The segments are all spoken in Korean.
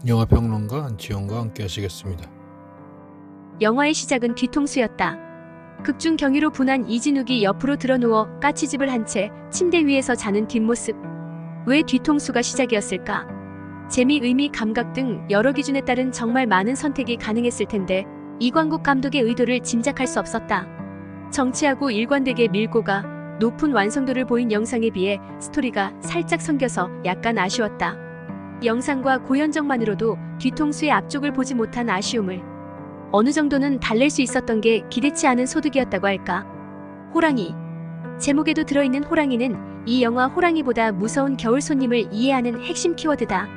영화평론가 안치홍과 함께 하시겠습니다. 영화의 시작은 뒤통수였다. 극중 경위로 분한 이진욱이 옆으로 드러누워 까치집을 한 채 침대 위에서 자는 뒷모습. 왜 뒤통수가 시작이었을까? 재미, 의미, 감각 등 여러 기준에 따른 정말 많은 선택이 가능했을 텐데 이광국 감독의 의도를 짐작할 수 없었다. 정치하고 일관되게 밀고 가 높은 완성도를 보인 영상에 비해 스토리가 살짝 성겨서 약간 아쉬웠다. 영상과 고현정만으로도 뒤통수의 앞쪽을 보지 못한 아쉬움을 어느 정도는 달랠 수 있었던 게 기대치 않은 소득이었다고 할까. 호랑이. 제목에도 들어있는 호랑이는 이 영화 호랑이보다 무서운 겨울 손님을 이해하는 핵심 키워드다.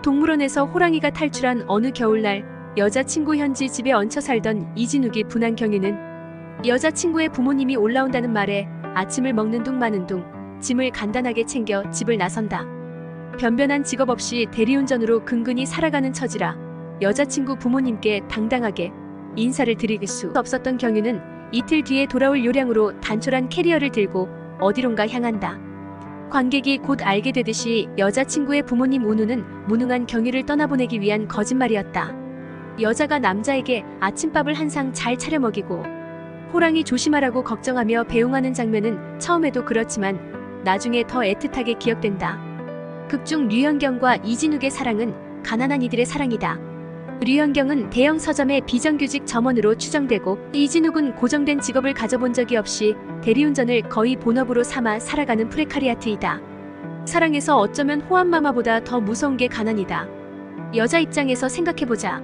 동물원에서 호랑이가 탈출한 어느 겨울날 여자친구 현지 집에 얹혀 살던 이진욱이 분한 경위는 여자친구의 부모님이 올라온다는 말에 아침을 먹는 둥 마는 둥 짐을 간단하게 챙겨 집을 나선다. 변변한 직업 없이 대리운전으로 근근히 살아가는 처지라 여자친구 부모님께 당당하게 인사를 드릴 수 없었던 경유는 이틀 뒤에 돌아올 요량으로 단촐한 캐리어를 들고 어디론가 향한다. 관객이 곧 알게 되듯이 여자친구의 부모님 운우는 무능한 경유를 떠나보내기 위한 거짓말이었다. 여자가 남자에게 아침밥을 한 상 잘 차려 먹이고 호랑이 조심하라고 걱정하며 배웅하는 장면은 처음에도 그렇지만 나중에 더 애틋하게 기억된다. 극중 류현경과 이진욱의 사랑은 가난한 이들의 사랑이다. 류현경은 대형 서점의 비정규직 점원으로 추정되고 이진욱은 고정된 직업을 가져본 적이 없이 대리운전을 거의 본업으로 삼아 살아가는 프레카리아트이다. 사랑에서 어쩌면 호환마마보다 더 무서운 게 가난이다. 여자 입장에서 생각해보자.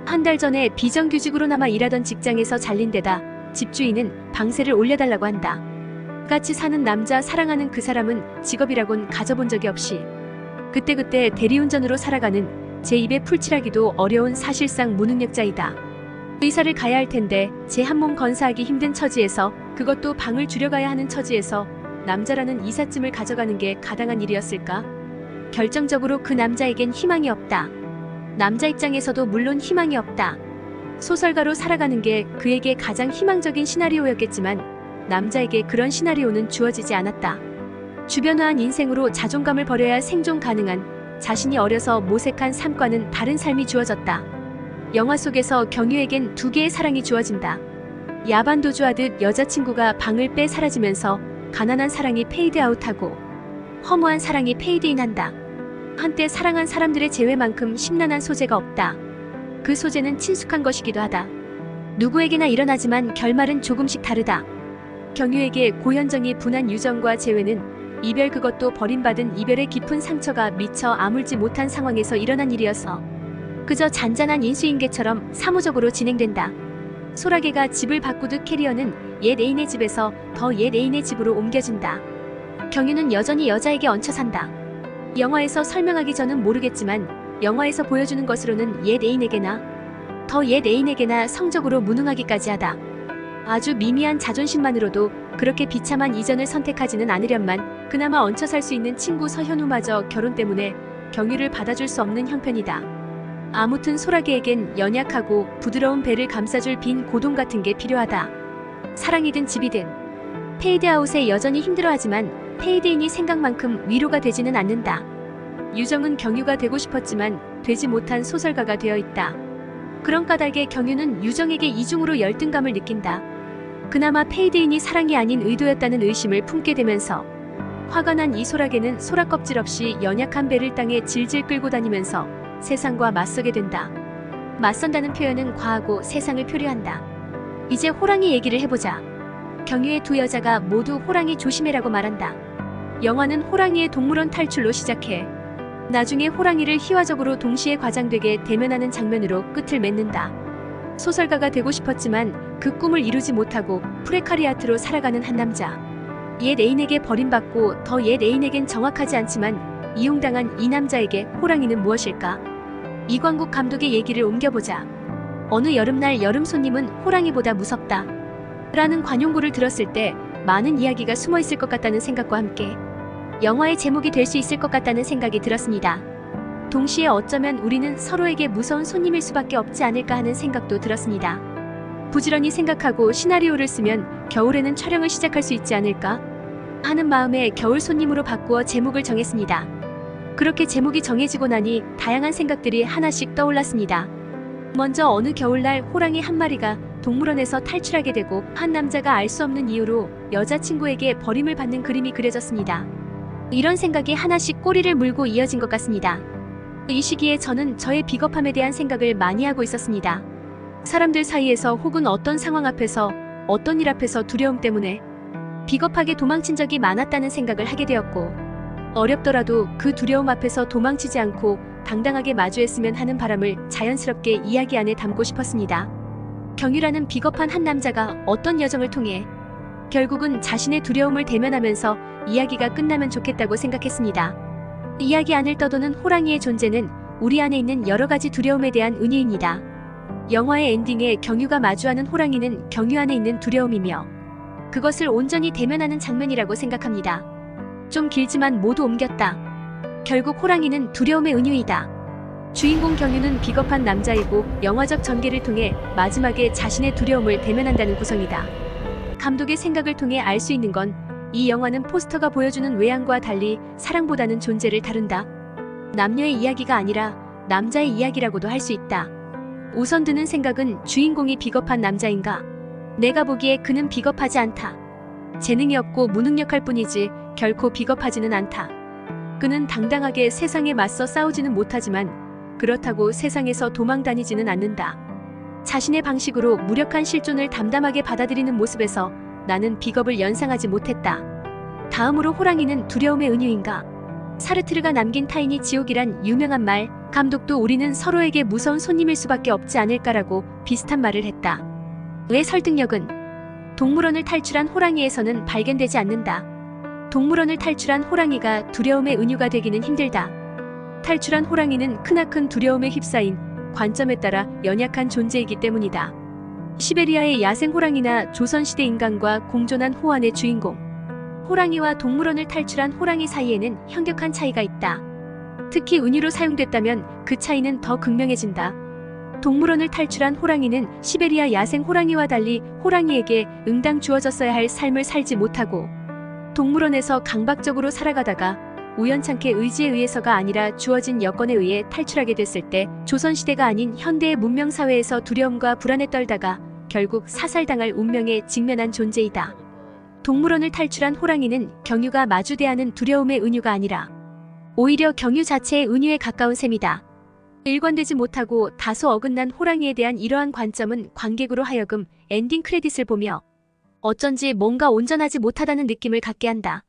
한 달 전에 비정규직으로나마 일하던 직장에서 잘린 데다 집주인은 방세를 올려달라고 한다. 같이 사는 남자 사랑하는 그 사람은 직업이라곤 가져본 적이 없이 그때그때 대리운전으로 살아가는 제 입에 풀칠하기도 어려운 사실상 무능력자이다. 의사를 가야 할 텐데 제 한 몸 건사하기 힘든 처지에서 그것도 방을 줄여가야 하는 처지에서 남자라는 이삿짐을 가져가는 게 가당한 일이었을까? 결정적으로 그 남자에겐 희망이 없다. 남자 입장에서도 물론 희망이 없다. 소설가로 살아가는 게 그에게 가장 희망적인 시나리오였겠지만 남자에게 그런 시나리오는 주어지지 않았다. 주변화한 인생으로 자존감을 버려야 생존 가능한 자신이 어려서 모색한 삶과는 다른 삶이 주어졌다. 영화 속에서 경유에겐 두 개의 사랑이 주어진다. 야반도주하듯 여자친구가 방을 빼 사라지면서 가난한 사랑이 페이드아웃하고 허무한 사랑이 페이드인한다. 한때 사랑한 사람들의 재회만큼 심란한 소재가 없다. 그 소재는 친숙한 것이기도 하다. 누구에게나 일어나지만 결말은 조금씩 다르다. 경유에게 고현정이 분한 유정과 재회는 이별, 그것도 버림받은 이별의 깊은 상처가 미처 아물지 못한 상황에서 일어난 일이어서 그저 잔잔한 인수인계처럼 사무적으로 진행된다. 소라게가 집을 바꾸듯 캐리어는 옛 애인의 집에서 더 옛 애인의 집으로 옮겨진다. 경유는 여전히 여자에게 얹혀 산다. 영화에서 설명하기 전은 모르겠지만 영화에서 보여주는 것으로는 옛 애인에게나 더 옛 애인에게나 성적으로 무능하기까지 하다. 아주 미미한 자존심만으로도 그렇게 비참한 이전을 선택하지는 않으련만 그나마 얹혀 살 수 있는 친구 서현우마저 결혼 때문에 경유를 받아줄 수 없는 형편이다. 아무튼 소라게에겐 연약하고 부드러운 배를 감싸줄 빈 고동 같은 게 필요하다. 사랑이든 집이든. 페이드아웃에 여전히 힘들어하지만 페이드인이 생각만큼 위로가 되지는 않는다. 유정은 경유가 되고 싶었지만 되지 못한 소설가가 되어 있다. 그런 까닭에 경유는 유정에게 이중으로 열등감을 느낀다. 그나마 페이드인이 사랑이 아닌 의도였다는 의심을 품게 되면서 화가 난 이소라게는 소라껍질 없이 연약한 배를 땅에 질질 끌고 다니면서 세상과 맞서게 된다. 맞선다는 표현은 과하고 세상을 표류한다. 이제 호랑이 얘기를 해보자. 경유의 두 여자가 모두 호랑이 조심해라고 말한다. 영화는 호랑이의 동물원 탈출로 시작해 나중에 호랑이를 희화적으로 동시에 과장되게 대면하는 장면으로 끝을 맺는다. 소설가가 되고 싶었지만 그 꿈을 이루지 못하고 프레카리아트로 살아가는 한 남자. 옛 애인에게 버림받고 더 옛 애인에겐 정확하지 않지만 이용당한 이 남자에게 호랑이는 무엇일까? 이광국 감독의 얘기를 옮겨보자. 어느 여름날 여름 손님은 호랑이보다 무섭다 라는 관용구를 들었을 때 많은 이야기가 숨어있을 것 같다는 생각과 함께 영화의 제목이 될 수 있을 것 같다는 생각이 들었습니다. 동시에 어쩌면 우리는 서로에게 무서운 손님일 수밖에 없지 않을까 하는 생각도 들었습니다. 부지런히 생각하고 시나리오를 쓰면 겨울에는 촬영을 시작할 수 있지 않을까 하는 마음에 겨울 손님으로 바꾸어 제목을 정했습니다. 그렇게 제목이 정해지고 나니 다양한 생각들이 하나씩 떠올랐습니다. 먼저 어느 겨울날 호랑이 한 마리가 동물원에서 탈출하게 되고 한 남자가 알 수 없는 이유로 여자친구에게 버림을 받는 그림이 그려졌습니다. 이런 생각이 하나씩 꼬리를 물고 이어진 것 같습니다. 이 시기에 저는 저의 비겁함에 대한 생각을 많이 하고 있었습니다. 사람들 사이에서 혹은 어떤 상황 앞에서, 어떤 일 앞에서 두려움 때문에 비겁하게 도망친 적이 많았다는 생각을 하게 되었고, 어렵더라도 그 두려움 앞에서 도망치지 않고 당당하게 마주했으면 하는 바람을 자연스럽게 이야기 안에 담고 싶었습니다. 경유라는 비겁한 한 남자가 어떤 여정을 통해 결국은 자신의 두려움을 대면하면서 이야기가 끝나면 좋겠다고 생각했습니다. 이야기 안을 떠도는 호랑이의 존재는 우리 안에 있는 여러 가지 두려움에 대한 은유입니다. 영화의 엔딩에 경유가 마주하는 호랑이는 경유 안에 있는 두려움이며 그것을 온전히 대면하는 장면이라고 생각합니다. 좀 길지만 모두 옮겼다. 결국 호랑이는 두려움의 은유이다. 주인공 경유는 비겁한 남자이고 영화적 전개를 통해 마지막에 자신의 두려움을 대면한다는 구성이다. 감독의 생각을 통해 알 수 있는 건 이 영화는 포스터가 보여주는 외양과 달리 사랑보다는 존재를 다룬다. 남녀의 이야기가 아니라 남자의 이야기라고도 할 수 있다. 우선 드는 생각은 주인공이 비겁한 남자인가? 내가 보기에 그는 비겁하지 않다. 재능이 없고 무능력할 뿐이지 결코 비겁하지는 않다. 그는 당당하게 세상에 맞서 싸우지는 못하지만 그렇다고 세상에서 도망 다니지는 않는다. 자신의 방식으로 무력한 실존을 담담하게 받아들이는 모습에서 나는 비겁을 연상하지 못했다. 다음으로 호랑이는 두려움의 은유인가? 사르트르가 남긴 타인이 지옥이란 유명한 말, 감독도 우리는 서로에게 무서운 손님일 수밖에 없지 않을까라고 비슷한 말을 했다. 왜 설득력은 동물원을 탈출한 호랑이에서는 발견되지 않는다. 동물원을 탈출한 호랑이가 두려움의 은유가 되기는 힘들다. 탈출한 호랑이는 크나큰 두려움에 휩싸인 관점에 따라 연약한 존재이기 때문이다. 시베리아의 야생 호랑이나 조선시대 인간과 공존한 호환의 주인공. 호랑이와 동물원을 탈출한 호랑이 사이에는 현격한 차이가 있다. 특히 은유로 사용됐다면 그 차이는 더 극명해진다. 동물원을 탈출한 호랑이는 시베리아 야생 호랑이와 달리 호랑이에게 응당 주어졌어야 할 삶을 살지 못하고 동물원에서 강박적으로 살아가다가 우연찮게 의지에 의해서가 아니라 주어진 여건에 의해 탈출하게 됐을 때 조선시대가 아닌 현대의 문명사회에서 두려움과 불안에 떨다가 결국 사살당할 운명에 직면한 존재이다. 동물원을 탈출한 호랑이는 경유가 마주대하는 두려움의 은유가 아니라 오히려 경유 자체의 은유에 가까운 셈이다. 일관되지 못하고 다소 어긋난 호랑이에 대한 이러한 관점은 관객으로 하여금 엔딩 크레딧을 보며 어쩐지 뭔가 온전하지 못하다는 느낌을 갖게 한다.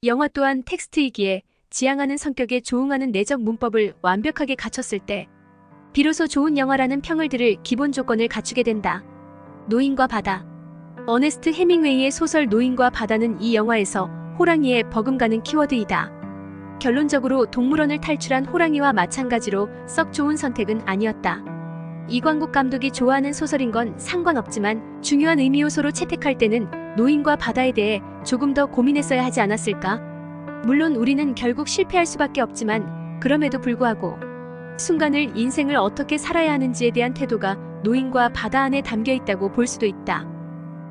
영화 또한 텍스트이기에 지향하는 성격에 조응하는 내적 문법을 완벽하게 갖췄을 때 비로소 좋은 영화라는 평을 들을 기본 조건을 갖추게 된다. 노인과 바다. 어네스트 해밍웨이의 소설 노인과 바다는 이 영화에서 호랑이의 버금가는 키워드이다. 결론적으로 동물원을 탈출한 호랑이와 마찬가지로 썩 좋은 선택은 아니었다. 이광국 감독이 좋아하는 소설인 건 상관없지만 중요한 의미 요소로 채택할 때는 노인과 바다에 대해 조금 더 고민했어야 하지 않았을까? 물론 우리는 결국 실패할 수밖에 없지만 그럼에도 불구하고 순간을 인생을 어떻게 살아야 하는지에 대한 태도가 노인과 바다 안에 담겨 있다고 볼 수도 있다.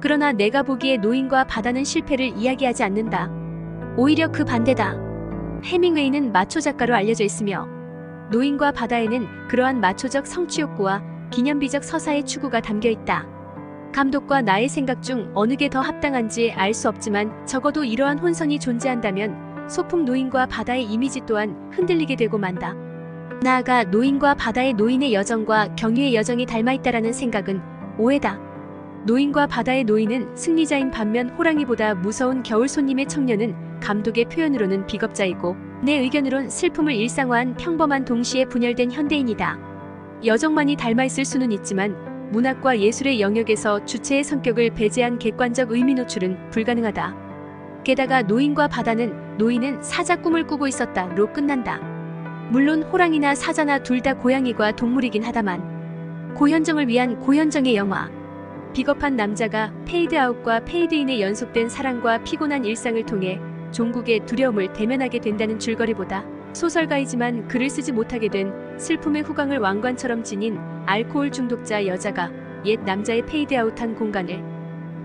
그러나 내가 보기에 노인과 바다는 실패를 이야기하지 않는다. 오히려 그 반대다. 해밍웨이는 마초 작가로 알려져 있으며 노인과 바다에는 그러한 마초적 성취 욕구와 기념비적 서사의 추구가 담겨 있다. 감독과 나의 생각 중 어느 게 더 합당한지 알 수 없지만 적어도 이러한 혼선이 존재한다면 소품 노인과 바다의 이미지 또한 흔들리게 되고 만다. 나아가 노인과 바다의 노인의 여정과 경유의 여정이 닮아있다라는 생각은 오해다. 노인과 바다의 노인은 승리자인 반면 호랑이보다 무서운 겨울 손님의 청년은 감독의 표현으로는 비겁자이고 내 의견으론 슬픔을 일상화한 평범한 동시에 분열된 현대인이다. 여정만이 닮아있을 수는 있지만 문학과 예술의 영역에서 주체의 성격을 배제한 객관적 의미 노출은 불가능하다. 게다가 노인과 바다는 노인은 사자 꿈을 꾸고 있었다로 끝난다. 물론 호랑이나 사자나 둘 다 고양이과 동물이긴 하다만 고현정을 위한 고현정의 영화. 비겁한 남자가 페이드아웃과 페이드인의 연속된 사랑과 피곤한 일상을 통해 종국의 두려움을 대면하게 된다는 줄거리보다 소설가이지만 글을 쓰지 못하게 된 슬픔의 후광을 왕관처럼 지닌 알코올 중독자 여자가 옛 남자의 페이드아웃한 공간을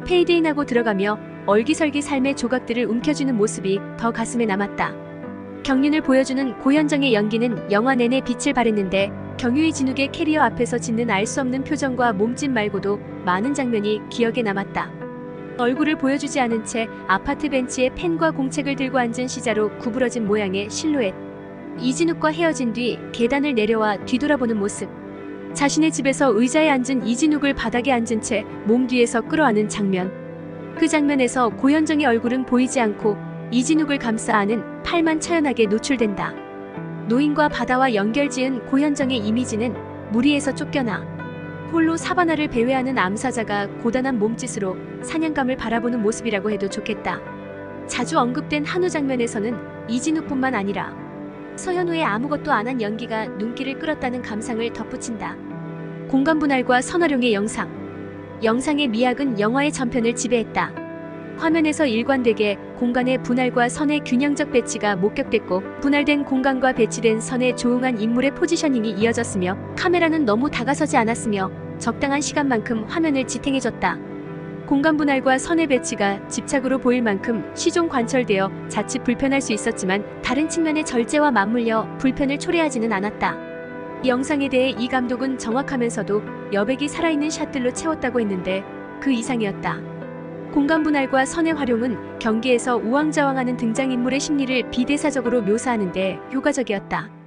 페이드인하고 들어가며 얼기설기 삶의 조각들을 움켜쥐는 모습이 더 가슴에 남았다. 경륜을 보여주는 고현정의 연기는 영화 내내 빛을 발했는데 경유의 진욱의 캐리어 앞에서 짓는 알 수 없는 표정과 몸짓 말고도 많은 장면이 기억에 남았다. 얼굴을 보여주지 않은 채 아파트 벤치에 펜과 공책을 들고 앉은 시자로 구부러진 모양의 실루엣. 이진욱과 헤어진 뒤 계단을 내려와 뒤돌아보는 모습. 자신의 집에서 의자에 앉은 이진욱을 바닥에 앉은 채 몸 뒤에서 끌어안은 장면. 그 장면에서 고현정의 얼굴은 보이지 않고 이진욱을 감싸 안은 팔만 처연하게 노출된다. 노인과 바다와 연결지은 고현정의 이미지는 무리에서 쫓겨나 홀로 사바나를 배회하는 암사자가 고단한 몸짓으로 사냥감을 바라보는 모습이라고 해도 좋겠다. 자주 언급된 한우 장면에서는 이진욱뿐만 아니라 서현우의 아무것도 안 한 연기가 눈길을 끌었다는 감상을 덧붙인다. 공간 분할과 선화룡의 영상. 영상의 미학은 영화의 전편을 지배했다. 화면에서 일관되게 공간의 분할과 선의 균형적 배치가 목격됐고 분할된 공간과 배치된 선에 조응한 인물의 포지셔닝이 이어졌으며 카메라는 너무 다가서지 않았으며 적당한 시간만큼 화면을 지탱해줬다. 공간 분할과 선의 배치가 집착으로 보일 만큼 시종 관철되어 자칫 불편할 수 있었지만 다른 측면의 절제와 맞물려 불편을 초래하지는 않았다. 이 영상에 대해 이 감독은 정확하면서도 여백이 살아있는 샷들로 채웠다고 했는데 그 이상이었다. 공간 분할과 선의 활용은 경기에서 우왕좌왕하는 등장인물의 심리를 비대사적으로 묘사하는 데 효과적이었다.